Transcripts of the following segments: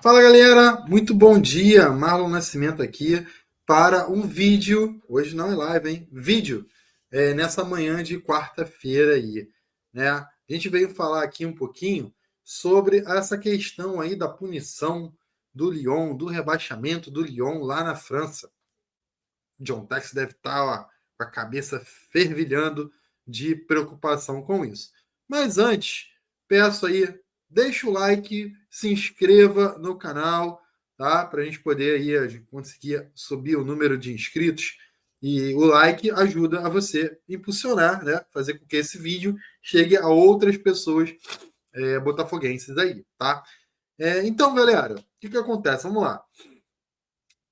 Fala galera, muito bom dia, Marlon Nascimento aqui para um vídeo, hoje não é live, hein? Vídeo, nessa manhã de quarta-feira aí, né? A gente veio falar aqui um pouquinho sobre essa questão aí da punição do Lyon, do rebaixamento do Lyon lá na França. John Tex deve estar ó, com a cabeça fervilhando de preocupação com isso. Mas antes, peço aí, deixa o like, se inscreva no canal, tá? Para a gente poder aí conseguir subir o número de inscritos. E o like ajuda a você impulsionar, né? Fazer com que esse vídeo chegue a outras pessoas botafoguenses aí, tá? Então, galera, o que acontece? Vamos lá.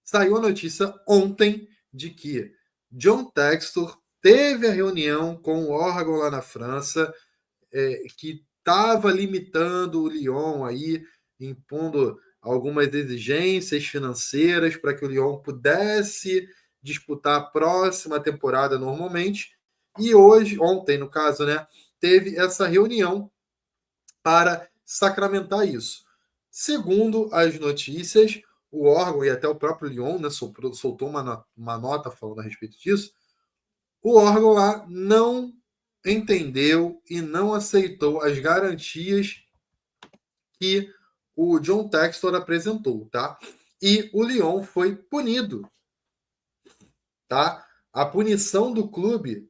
Saiu a notícia ontem de que John Textor teve a reunião com o órgão lá na França, que estava limitando o Lyon aí, impondo algumas exigências financeiras para que o Lyon pudesse disputar a próxima temporada normalmente. E hoje, ontem no caso, né, teve essa reunião para sacramentar isso. Segundo as notícias, o órgão e até o próprio Lyon, né, soltou uma nota falando a respeito disso. O órgão lá não entendeu e não aceitou as garantias que o John Textor apresentou, tá? E o Lyon foi punido, tá? A punição do clube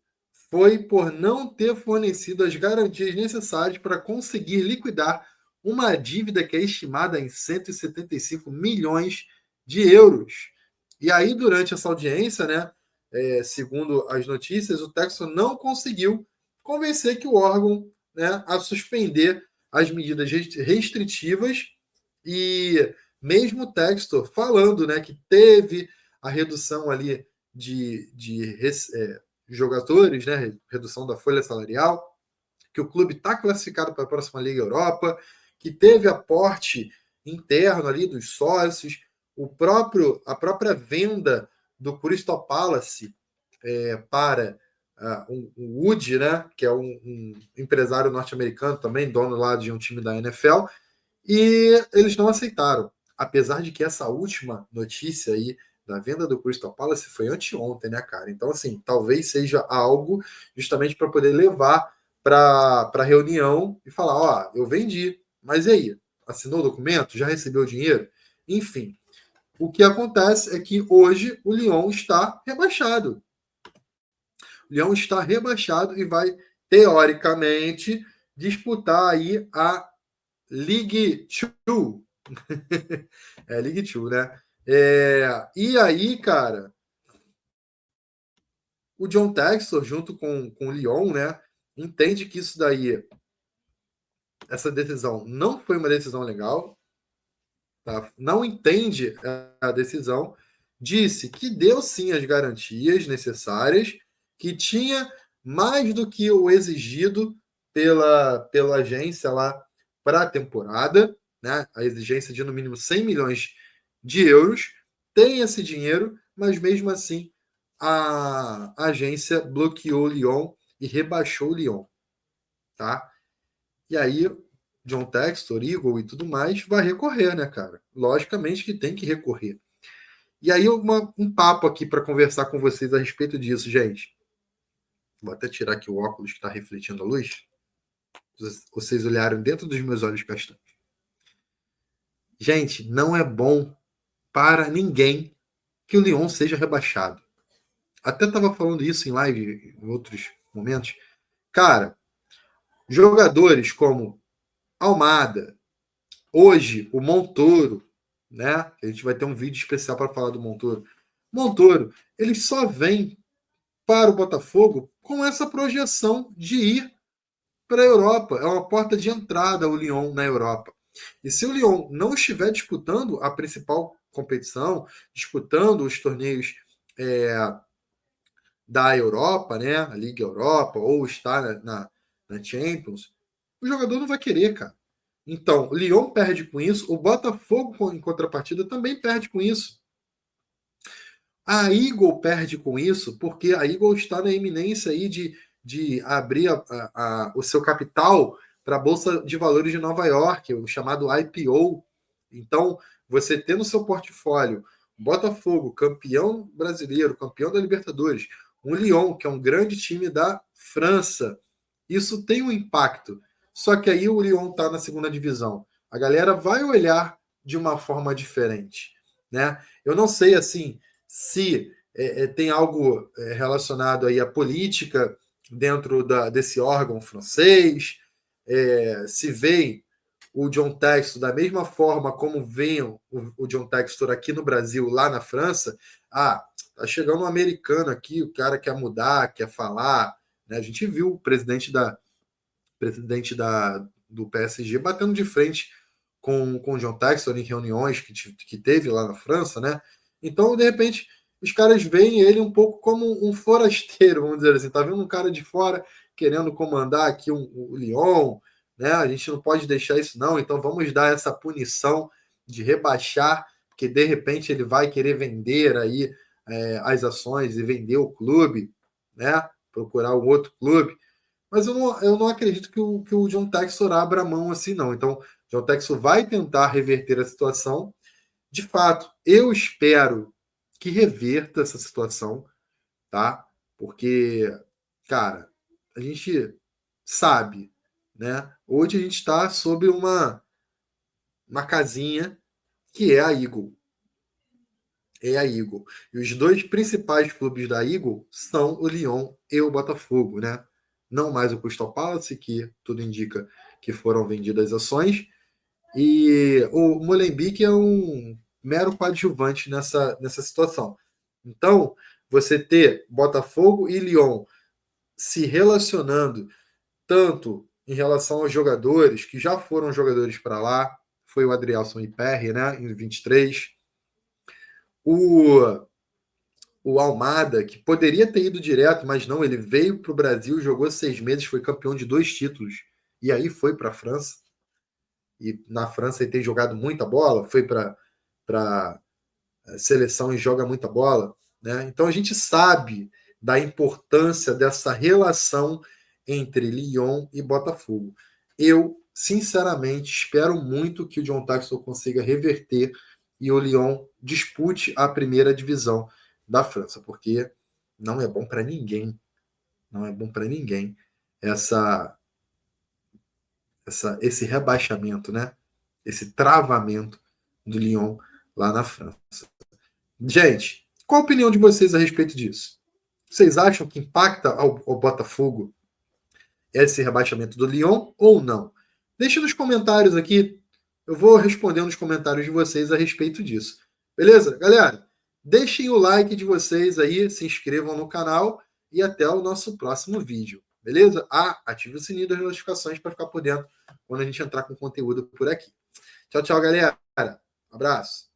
foi por não ter fornecido as garantias necessárias para conseguir liquidar uma dívida que é estimada em 175 milhões de euros. E aí, durante essa audiência, né, segundo as notícias, o Texas não conseguiu convencer que o órgão, né, a suspender as medidas restritivas e mesmo o Textor falando, né, que teve a redução ali de jogadores, né, redução da folha salarial, que o clube está classificado para a próxima Liga Europa, que teve aporte interno ali dos sócios, a própria venda do Crystal Palace para o Wood, né, que é um empresário norte-americano também, dono lá de um time da NFL, e eles não aceitaram. Apesar de que essa última notícia aí da venda do Crystal Palace foi anteontem, né, cara? Então, assim, talvez seja algo justamente para poder levar para a reunião e falar: ó, eu vendi, mas e aí? Assinou o documento? Já recebeu o dinheiro? Enfim, o que acontece é que hoje o Lyon está rebaixado. O Lyon está rebaixado e vai, teoricamente, disputar aí a League Two. League Two, né? E aí, cara, o John Textor, junto com o Lyon, né, entende que isso daí, essa decisão não foi uma decisão legal, tá? Não entende a decisão, disse que deu sim as garantias necessárias, que tinha mais do que o exigido pela agência lá para a temporada, né? A exigência de no mínimo 100 milhões de euros, tem esse dinheiro, mas mesmo assim a agência bloqueou o Lyon e rebaixou o Lyon, tá? E aí John Textor, Eagle e tudo mais vai recorrer, né, cara? Logicamente que tem que recorrer. E aí um papo aqui para conversar com vocês a respeito disso, gente. Vou até tirar aqui o óculos que está refletindo a luz. Vocês olharam dentro dos meus olhos castanhos. Gente, não é bom para ninguém que o Lyon seja rebaixado. Até estava falando isso em live em outros momentos. Cara, jogadores como Almada, hoje o Montoro, né? A gente vai ter um vídeo especial para falar do Montoro. Montoro, ele só vem para o Botafogo com essa projeção de ir para a Europa. É uma porta de entrada o Lyon na Europa. E se o Lyon não estiver disputando a principal competição, disputando os torneios da Europa, né, a Liga Europa, ou está na Champions, o jogador não vai querer, cara. Então, o Lyon perde com isso, o Botafogo, em contrapartida, também perde com isso. A Eagle perde com isso, porque a Eagle está na iminência aí de abrir o seu capital para a Bolsa de Valores de Nova York, o chamado IPO. Então, você ter no seu portfólio Botafogo, campeão brasileiro, campeão da Libertadores, um Lyon, que é um grande time da França, isso tem um impacto. Só que aí o Lyon está na segunda divisão. A galera vai olhar de uma forma diferente, né? Eu não sei assim se tem algo relacionado aí à política dentro desse órgão francês, se vê o John Textor da mesma forma como vem o John Textor aqui no Brasil, lá na França. Tá chegando um americano aqui, o cara quer mudar, quer falar, né? A gente viu o presidente do PSG batendo de frente com o John Textor em reuniões que teve lá na França, né? Então, de repente, os caras veem ele um pouco como um forasteiro, vamos dizer assim, tá vendo um cara de fora querendo comandar aqui o Lyon, né? A gente não pode deixar isso não, então vamos dar essa punição de rebaixar, porque de repente ele vai querer vender aí as ações e vender o clube, né? Procurar um outro clube. Mas eu não acredito que o John Textor abra a mão assim, não. Então, John Textor vai tentar reverter a situação. De fato, eu espero que reverta essa situação, tá? Porque, cara, a gente sabe, né? Hoje a gente está sob uma casinha que é a Eagle. É a Eagle. E os dois principais clubes da Eagle são o Lyon e o Botafogo, né? Não mais o Crystal Palace, que tudo indica que foram vendidas ações, e o Molenbeek é um mero coadjuvante nessa situação. Então, você ter Botafogo e Lyon se relacionando tanto em relação aos jogadores, que já foram jogadores para lá, foi o Adrielson Iperri, né, em 23, o o Almada, que poderia ter ido direto, mas não, ele veio para o Brasil, jogou 6 meses, foi campeão de 2 títulos, e aí foi para a França. E na França ele tem jogado muita bola, foi para a seleção e joga muita bola. Né? Então a gente sabe da importância dessa relação entre Lyon e Botafogo. Eu, sinceramente, espero muito que o John Textor consiga reverter e o Lyon dispute a primeira divisão da França, porque não é bom para ninguém, não é bom para ninguém esse rebaixamento, né? Esse travamento do Lyon lá na França. Gente, qual a opinião de vocês a respeito disso? Vocês acham que impacta ao Botafogo esse rebaixamento do Lyon ou não? Deixe nos comentários aqui. Eu vou responder nos comentários de vocês a respeito disso. Beleza? Galera, deixem o like de vocês aí, se inscrevam no canal e até o nosso próximo vídeo. Beleza? Ative o sininho das notificações para ficar por dentro quando a gente entrar com conteúdo por aqui. Tchau, tchau, galera. Abraço.